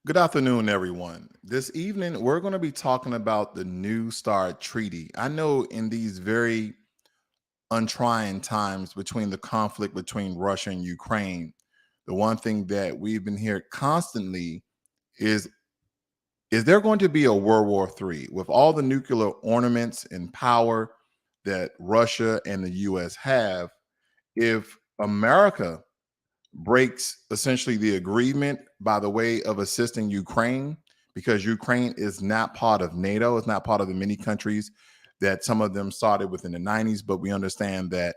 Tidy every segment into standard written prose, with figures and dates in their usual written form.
Good afternoon, everyone. This evening, we're going to be talking about the New START Treaty. I know in these very untrying times between the conflict between Russia and Ukraine, the one thing that we've been hearing constantly is is there going to be a World War III with all the nuclear ornaments and power that Russia and the US have? If America breaks essentially the agreement by the way of assisting Ukraine because Ukraine is not part of NATO. It's not part of the many countries that some of them started within the 90s, but we understand that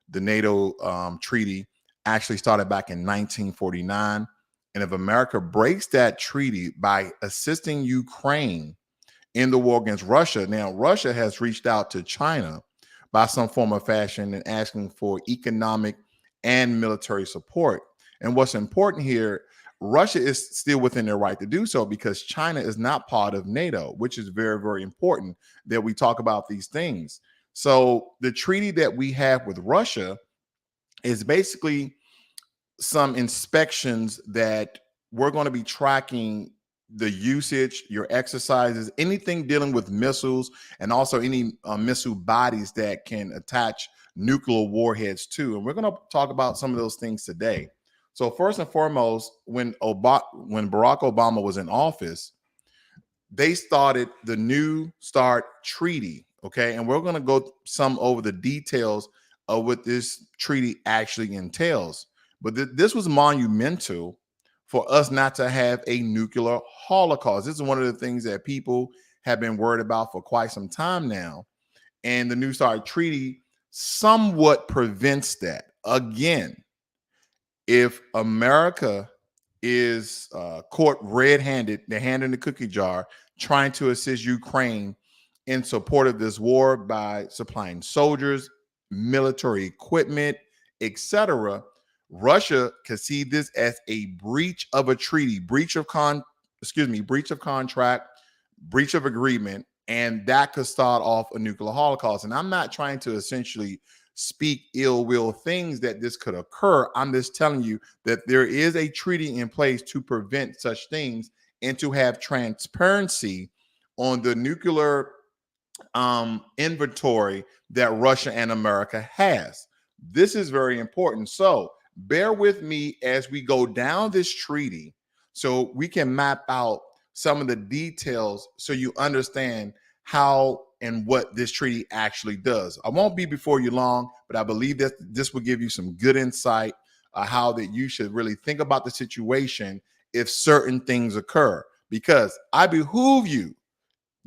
the NATO treaty actually started back in 1949. And if America breaks that treaty by assisting Ukraine in the war against Russia, now Russia has reached out to China by some form of fashion and asking for economic and military support. And what's important here, Russia is still within their right to do so because China is not part of NATO, which is very, very important that we talk about these things. So the treaty that we have with Russia is basically some inspections that we're going to be tracking the usage, your exercises, anything dealing with missiles, and also any missile bodies that can attach nuclear warheads to. And we're going to talk about some of those things today. So first and foremost, when Barack Obama was in office, they started the New START Treaty. Okay, and we're going to go some over the details of what this treaty actually entails. But this was monumental for us not to have a nuclear holocaust. This is one of the things that people have been worried about for quite some time now. And the New START Treaty somewhat prevents that. Again, if America is caught red-handed, the hand in the cookie jar, trying to assist Ukraine in support of this war by supplying soldiers, military equipment, etc., Russia could see this as a breach of a treaty, breach of contract, breach of agreement, and that could start off a nuclear holocaust. And I'm not trying to essentially speak ill will things that this could occur. I'm just telling you that there is a treaty in place to prevent such things and to have transparency on the nuclear inventory that Russia and America has. This is very important. So bear with me as we go down this treaty so we can map out some of the details so you understand how and what this treaty actually does. I won't be before you long, but I believe that this will give you some good insight how that you should really think about the situation if certain things occur. Because I behoove you,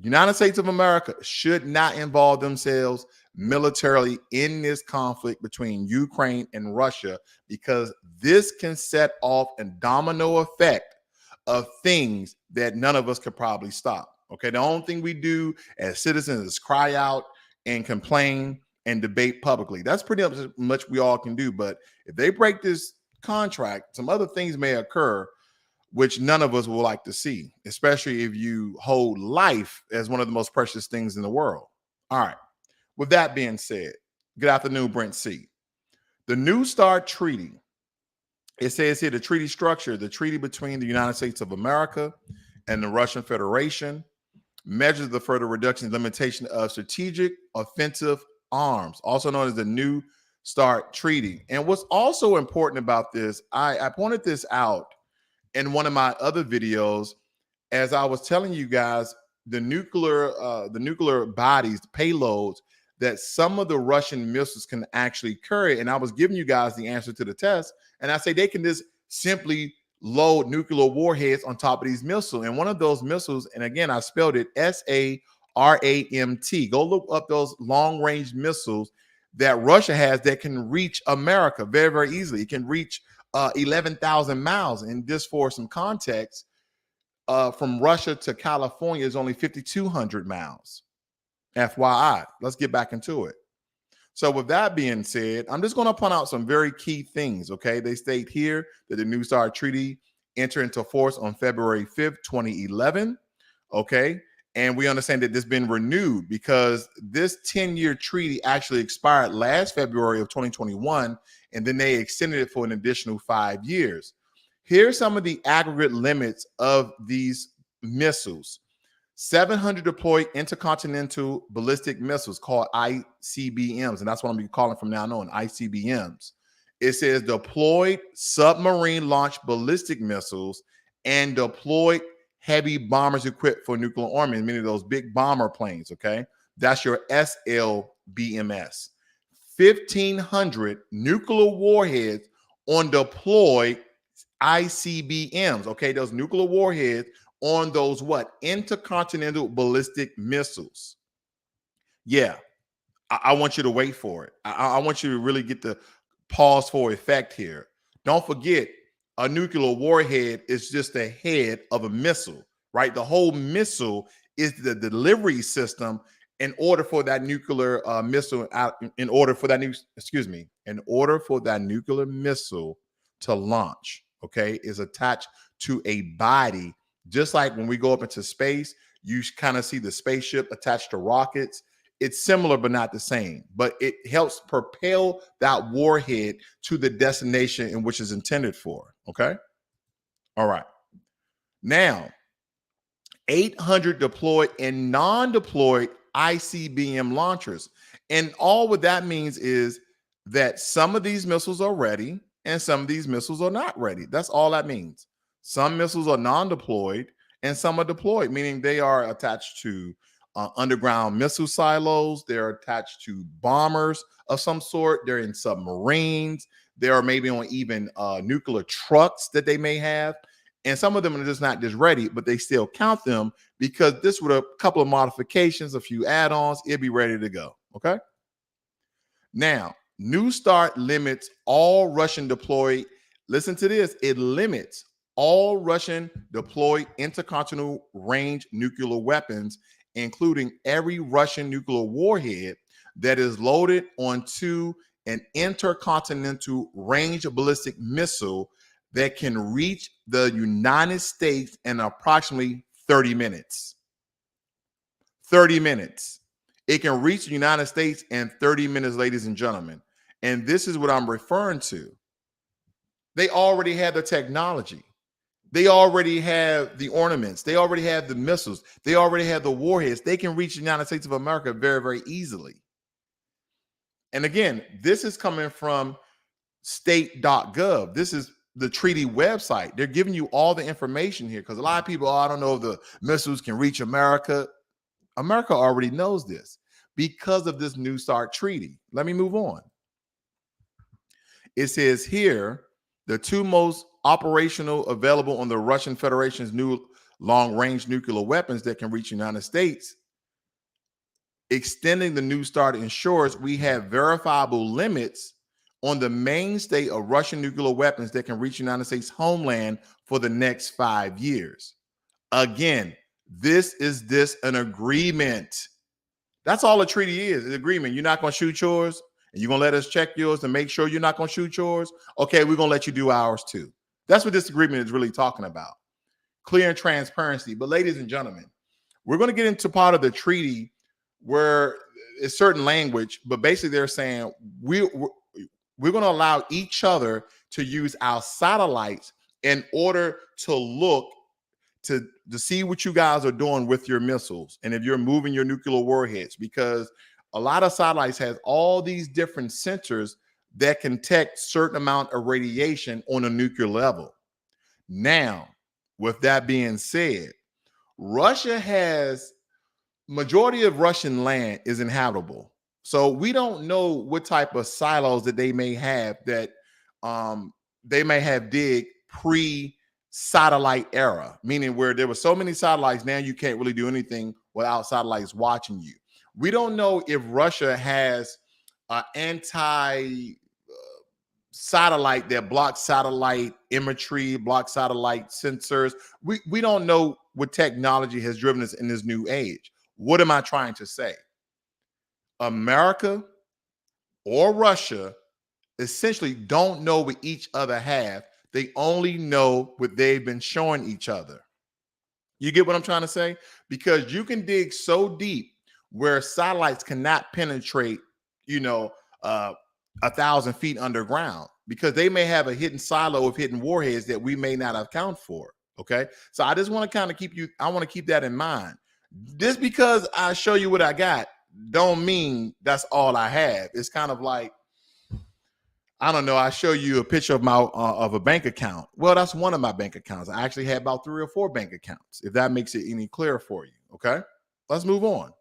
United States of America should not involve themselves militarily in this conflict between Ukraine and Russia because this can set off a domino effect of things that none of us could probably stop. Okay, the only thing we do as citizens is cry out and complain and debate publicly. That's pretty much we all can do. But if they break this contract, some other things may occur which none of us will like to see, especially if you hold life as one of the most precious things in the world. All right. With that being said, good afternoon, Brent C. The New START Treaty, it says here the treaty structure, the treaty between the United States of America and the Russian Federation measures the further reduction and limitation of strategic offensive arms, also known as the New START Treaty. And what's also important about this, I pointed this out in one of my other videos as I was telling you guys the nuclear bodies, the payloads that some of the Russian missiles can actually carry. And I was giving you guys the answer to the test. And I say they can just simply load nuclear warheads on top of these missiles. And one of those missiles, and again, I spelled it SARAMT. Go look up those long-range missiles that Russia has that can reach America very, very easily. It can reach 11,000 miles. And just for some context, from Russia to California is only 5,200 miles. FYI, let's get back into it. So with that being said, I'm just going to point out some very key things, okay? They state here that the New START Treaty entered into force on February 5th, 2011, okay? And we understand that this has been renewed because this 10-year treaty actually expired last February of 2021, and then they extended it for an additional 5 years. Here's some of the aggregate limits of these missiles. 700 deployed intercontinental ballistic missiles called ICBMs, and that's what I'm going to be calling from now on, ICBMs. It says deployed submarine launched ballistic missiles and deployed heavy bombers equipped for nuclear armament, meaning those big bomber planes, okay? That's your SLBMS. 1,500 nuclear warheads on deployed ICBMs, okay? Those nuclear warheads on those what? Intercontinental ballistic missiles. Yeah, I want you to wait for it. I want you to really get the pause for effect here. Don't forget, a nuclear warhead is just the head of a missile, right? The whole missile is the delivery system in order for that nuclear missile out, in order for that nuclear missile to launch, okay, is attached to a body. Just like when we go up into space, you kind of see the spaceship attached to rockets. It's similar, but not the same. But it helps propel that warhead to the destination in which it's intended for. Okay. All right. Now, 800 deployed and non-deployed ICBM launchers. And all what that means is that some of these missiles are ready and some of these missiles are not ready. That's all that means. Some missiles are non-deployed and some are deployed, meaning they are attached to underground missile silos. They're attached to bombers of some sort. They're in submarines. They are maybe on even nuclear trucks that they may have. And some of them are just not just ready, but they still count them because this with a couple of modifications, a few add-ons, it'd be ready to go. Okay. Now, New START limits all Russian deployed. Listen to this. It limits all Russian deployed intercontinental range nuclear weapons, including every Russian nuclear warhead that is loaded onto an intercontinental range ballistic missile that can reach the United States in approximately 30 minutes. 30 minutes. It can reach the United States in 30 minutes, ladies and gentlemen. And this is what I'm referring to. They already have the technology. They already have the ornaments. They already have the missiles. They already have the warheads. They can reach the United States of America very, very easily. And again, this is coming from state.gov. This is the treaty website. They're giving you all the information here because a lot of people, I don't know if the missiles can reach America. America already knows this because of this New START treaty. Let me move on. It says here, the two most operational available on the Russian Federation's new long-range nuclear weapons that can reach the United States. Extending the New START ensures we have verifiable limits on the mainstay of Russian nuclear weapons that can reach the United States homeland for the next 5 years. Again, this is an agreement. That's all a treaty is, an agreement. You're not going to shoot yours, and you're going to let us check yours to make sure you're not going to shoot yours. Okay, we're going to let you do ours too. That's what this agreement is really talking about. Clear and transparency. But ladies and gentlemen, we're going to get into part of the treaty where it's certain language, but basically they're saying we're going to allow each other to use our satellites in order to look to see what you guys are doing with your missiles and if you're moving your nuclear warheads, because a lot of satellites has all these different sensors that can detect certain amount of radiation on a nuclear level. Now, with that being said, Russia has majority of Russian land is inhabitable. So we don't know what type of silos that they may have that they may have dig pre-satellite era, meaning where there were so many satellites, now you can't really do anything without satellites watching you. We don't know if Russia has anti satellite that blocks satellite imagery, blocks satellite sensors. We don't know what technology has driven us in this new age. What am I trying to say? America or Russia essentially don't know what each other have. They only know what they've been showing each other. You get what I'm trying to say? Because you can dig so deep where satellites cannot penetrate, 1,000 feet underground. because they may have a hidden silo of hidden warheads that we may not account for. Okay. So I just want to kind of I want to keep that in mind. Just because I show you what I got don't mean that's all I have. It's kind of like, I don't know, I show you a picture of my of a bank account. Well, that's one of my bank accounts. I actually had about 3 or 4 bank accounts, if that makes it any clearer for you. Okay. Let's move on.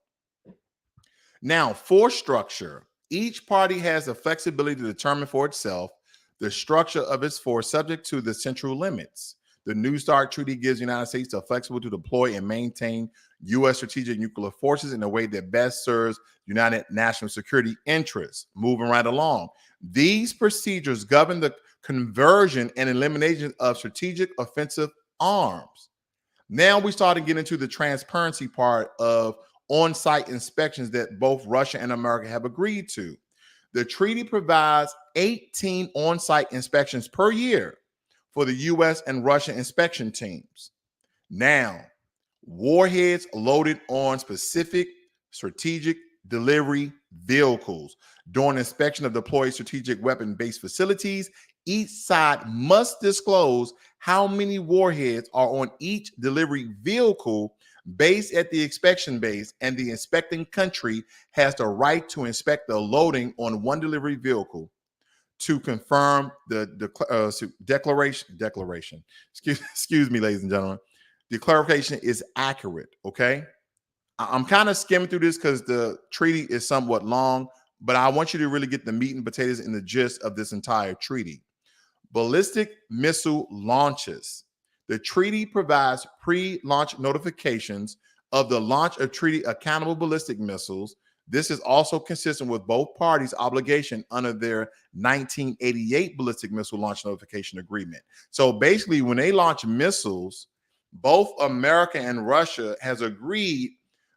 Now, force structure. Each party has the flexibility to determine for itself the structure of its force subject to the central limits. The New START Treaty gives the United States the flexibility to deploy and maintain U.S. strategic nuclear forces in a way that best serves United national security interests. Moving right along. These procedures govern the conversion and elimination of strategic offensive arms. Now we start to get into the transparency part of on-site inspections that both Russia and America have agreed to. The treaty provides 18 on-site inspections per year for the U.S. and Russian inspection teams. Now, warheads loaded on specific strategic delivery vehicles. During inspection of deployed strategic weapon-based facilities, each side must disclose how many warheads are on each delivery vehicle based at the inspection base, and the inspecting country has the right to inspect the loading on one delivery vehicle to confirm the declaration. Excuse me, ladies and gentlemen. The clarification is accurate, okay? I'm kind of skimming through this because the treaty is somewhat long, but I want you to really get the meat and potatoes and the gist of this entire treaty. Ballistic missile launches. The treaty provides pre-launch notifications of the launch of treaty accountable ballistic missiles. This is also consistent with both parties' obligation under their 1988 ballistic missile launch notification agreement. So basically, when they launch missiles, both America and Russia has agreed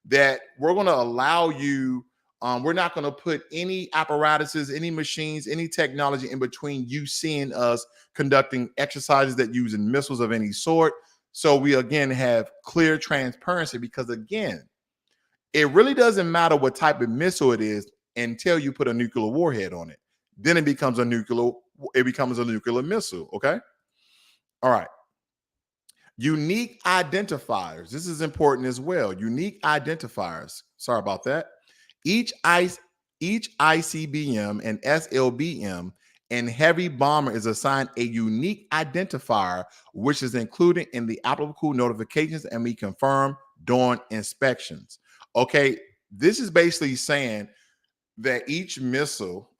that we're going to allow you, we're not going to put any apparatuses, any machines, any technology in between you seeing us conducting exercises that using missiles of any sort. So we again have clear transparency, because again, it really doesn't matter what type of missile it is until you put a nuclear warhead on it. Then it becomes a nuclear missile. Okay. All right. Unique identifiers. This is important as well. Unique identifiers. Sorry about that. Each ICBM and SLBM and heavy bomber is assigned a unique identifier, which is included in the applicable notifications and be confirmed during inspections. Okay, this is basically saying that each missile,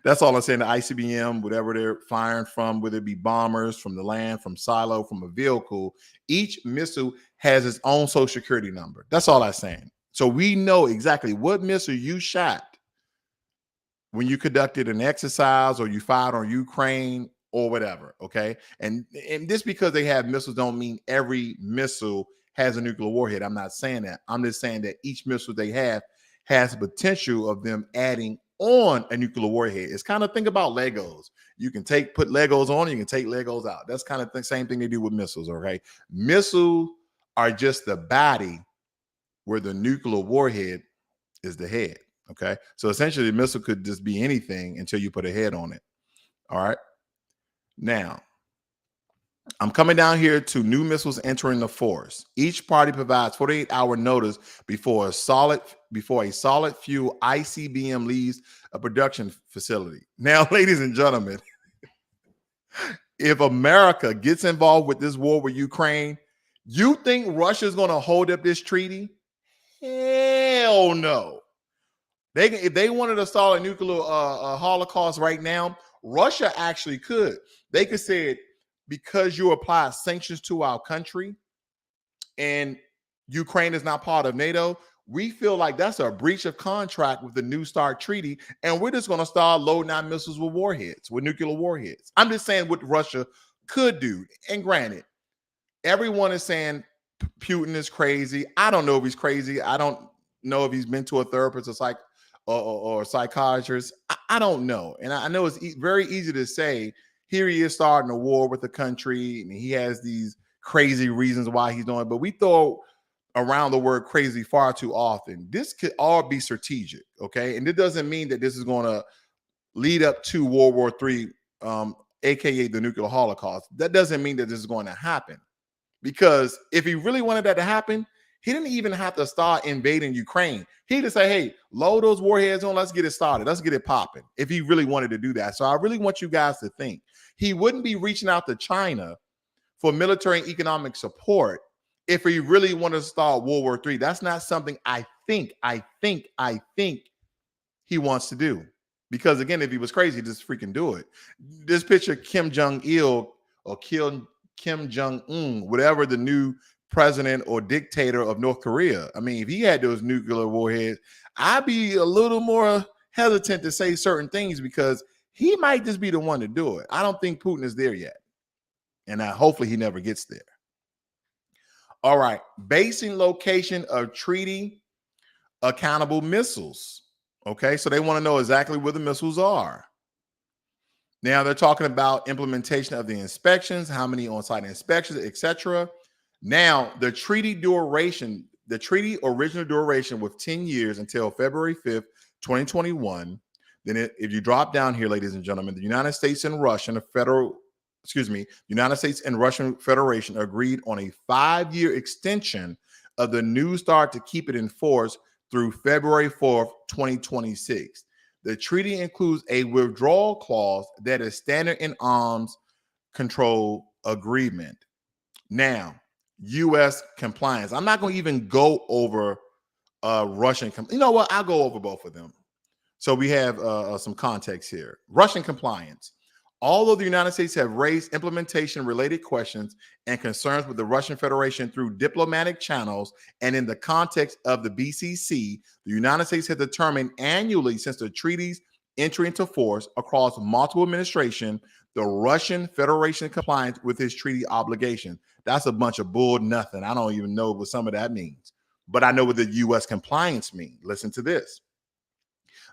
that's all I'm saying, the ICBM, whatever they're firing from, whether it be bombers, from the land, from silo, from a vehicle, each missile has its own social security number. That's all I'm saying. So we know exactly what missile you shot when you conducted an exercise or you fired on Ukraine or whatever, okay? And just because they have missiles don't mean every missile has a nuclear warhead. I'm not saying that. I'm just saying that each missile they have has the potential of them adding on a nuclear warhead. It's kind of, think about Legos. You can put Legos on, you can take Legos out. That's kind of the same thing they do with missiles, okay? Missiles are just the body where the nuclear warhead is the head, okay? So essentially, the missile could just be anything until you put a head on it, all right? Now, I'm coming down here to new missiles entering the force. Each party provides 48-hour notice before a solid fuel ICBM leaves a production facility. Now, ladies and gentlemen, if America gets involved with this war with Ukraine, you think Russia's going to hold up this treaty? Hell no. If they wanted to start a nuclear holocaust right now, Russia actually could. They could say, because you apply sanctions to our country and Ukraine is not part of NATO, we feel like that's a breach of contract with the New START Treaty, and we're just going to start loading our missiles with warheads, with nuclear warheads. I'm just saying what Russia could do. And granted, everyone is saying Putin is crazy. I don't know if he's crazy. I don't know if he's been to a therapist or psychiatrist. I don't know. And I know it's very easy to say, here he is starting a war with the country, and he has these crazy reasons why he's doing it. But we throw around the word crazy far too often. This could all be strategic, okay? And it doesn't mean that this is going to lead up to World War III aka the nuclear holocaust. That doesn't mean that this is going to happen. Because if he really wanted that to happen, he didn't even have to start invading Ukraine. He just say, hey, load those warheads on, let's get it started. Let's get it popping. If he really wanted to do that. So I really want you guys to think. He wouldn't be reaching out to China for military and economic support if he really wanted to start World War III. That's not something I think he wants to do. Because again, if he was crazy, he'd just freaking do it. This picture, Kim Jong-il or Kim Jong-un, whatever the new president or dictator of North Korea. I mean, if he had those nuclear warheads, I'd be a little more hesitant to say certain things because he might just be the one to do it. I don't think Putin is there yet. And hopefully he never gets there. All right. Basing location of treaty accountable missiles. Okay. So they want to know exactly where the missiles are. Now they're talking about implementation of the inspections, how many on-site inspections, etc. Now the treaty duration, the treaty original duration was 10 years until February 5th, 2021. Then if you drop down here, ladies and gentlemen, the United States and Russian United States and Russian Federation agreed on a 5-year extension of the New START to keep it in force through February 4th, 2026. The treaty includes a withdrawal clause that is standard in arms control agreement. Now, U.S. compliance. I'm not going to even go over Russian. You know what? I'll go over both of them. So we have some context here. Russian compliance. Although the United States have raised implementation-related questions and concerns with the Russian Federation through diplomatic channels and in the context of the BCC, the United States has determined annually since the treaty's entry into force across multiple administrations, the Russian Federation compliance with its treaty obligation. That's a bunch of bull nothing. I don't even know what some of that means, but I know what the U.S. compliance means. Listen to this.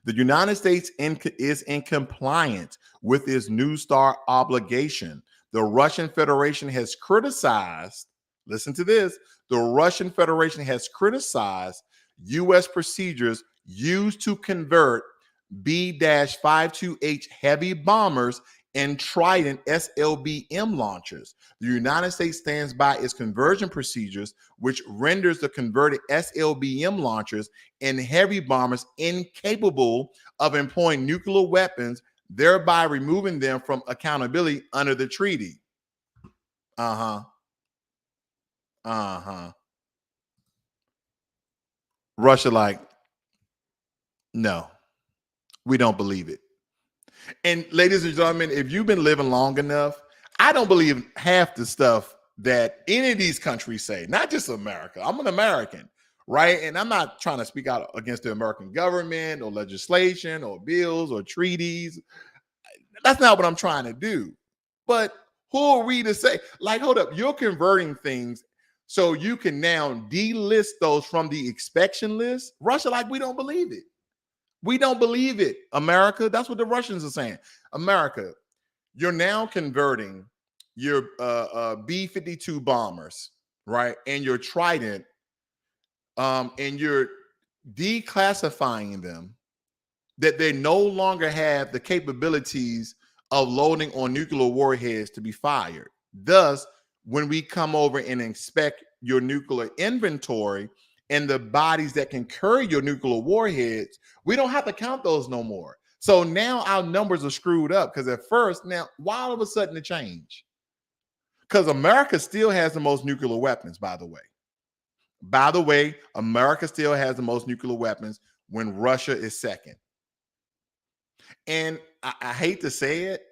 The United States is in compliance with its New START obligation. The Russian Federation has criticized, listen to this, the Russian Federation has criticized U.S. procedures used to convert B-52H heavy bombers and Trident SLBM launchers. The United States stands by its conversion procedures, which renders the converted SLBM launchers and heavy bombers incapable of employing nuclear weapons, thereby removing them from accountability under the treaty. Russia like, no, we don't believe it. And ladies and gentlemen, if you've been living long enough, I don't believe half the stuff that any of these countries say, not just America. I'm an American, right? And I'm not trying to speak out against the American government or legislation or bills or treaties. That's not what I'm trying to do. But who are we to say, like, hold up, you're converting things so you can now delist those from the inspection list? Russia, like, we don't believe it. We don't believe it, America. That's what the Russians are saying. America, you're now converting your B-52 bombers, right? And your Trident, and you're declassifying them that they no longer have the capabilities of loading on nuclear warheads to be fired. Thus, when we come over and inspect your nuclear inventory and the bodies that can carry your nuclear warheads, we don't have to count those no more. So now our numbers are screwed up because at first, now, why all of a sudden the change? Because America still has the most nuclear weapons, by the way. By the way, America still has the most nuclear weapons when Russia is second. And I hate to say it,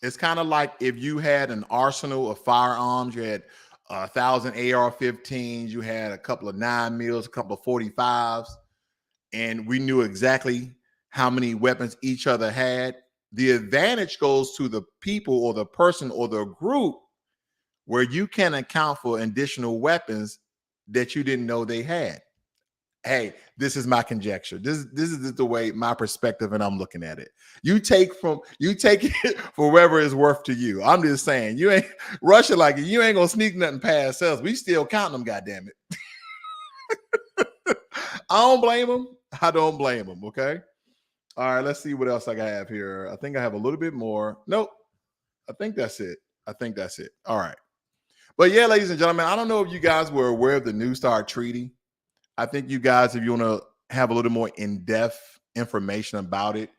it's kind of like if you had an arsenal of firearms, you had 1,000 AR-15s, you had a couple of 9mm, a couple of 45s, and we knew exactly how many weapons each other had. The advantage goes to the people or the person or the group where you can account for additional weapons that you didn't know they had. Hey, this is my conjecture. This is the way, my perspective, and I'm looking at it. You take it for wherever it's worth to you. I'm just saying, you ain't Russia like it. You ain't gonna sneak nothing past us. We still counting them, goddamn it. I don't blame them. I don't blame them. Okay. All right, let's see what else I have here. I think I have a little bit more. Nope. I think that's it. I think that's it. All right. But yeah, ladies and gentlemen, I don't know if you guys were aware of the New START Treaty. I think you guys, if you want to have a little more in-depth information about it,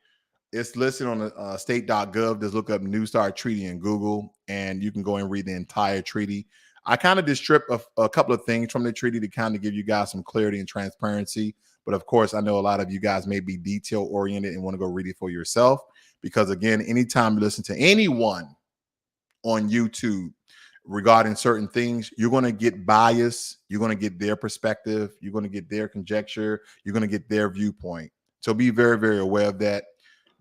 it's listed on the state.gov. Just look up New START Treaty in Google, and you can go and read the entire treaty. I kind of just strip a couple of things from the treaty to kind of give you guys some clarity and transparency. But of course, I know a lot of you guys may be detail oriented and want to go read it for yourself. Because again, anytime you listen to anyone on YouTube regarding certain things, you're going to get bias. You're going to get their perspective. You're going to get their conjecture. You're going to get their viewpoint. So be very, very aware of that.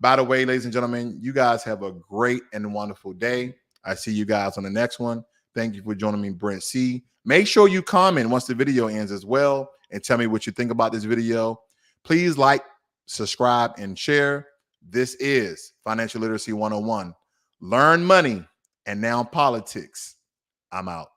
By the way, ladies and gentlemen, you guys have a great and wonderful day. I see you guys on the next one. Thank you for joining me, Brent C. Make sure you comment once the video ends as well and tell me what you think about this video. Please like, subscribe, and share. This is Financial Literacy 101. Learn money and now politics. I'm out.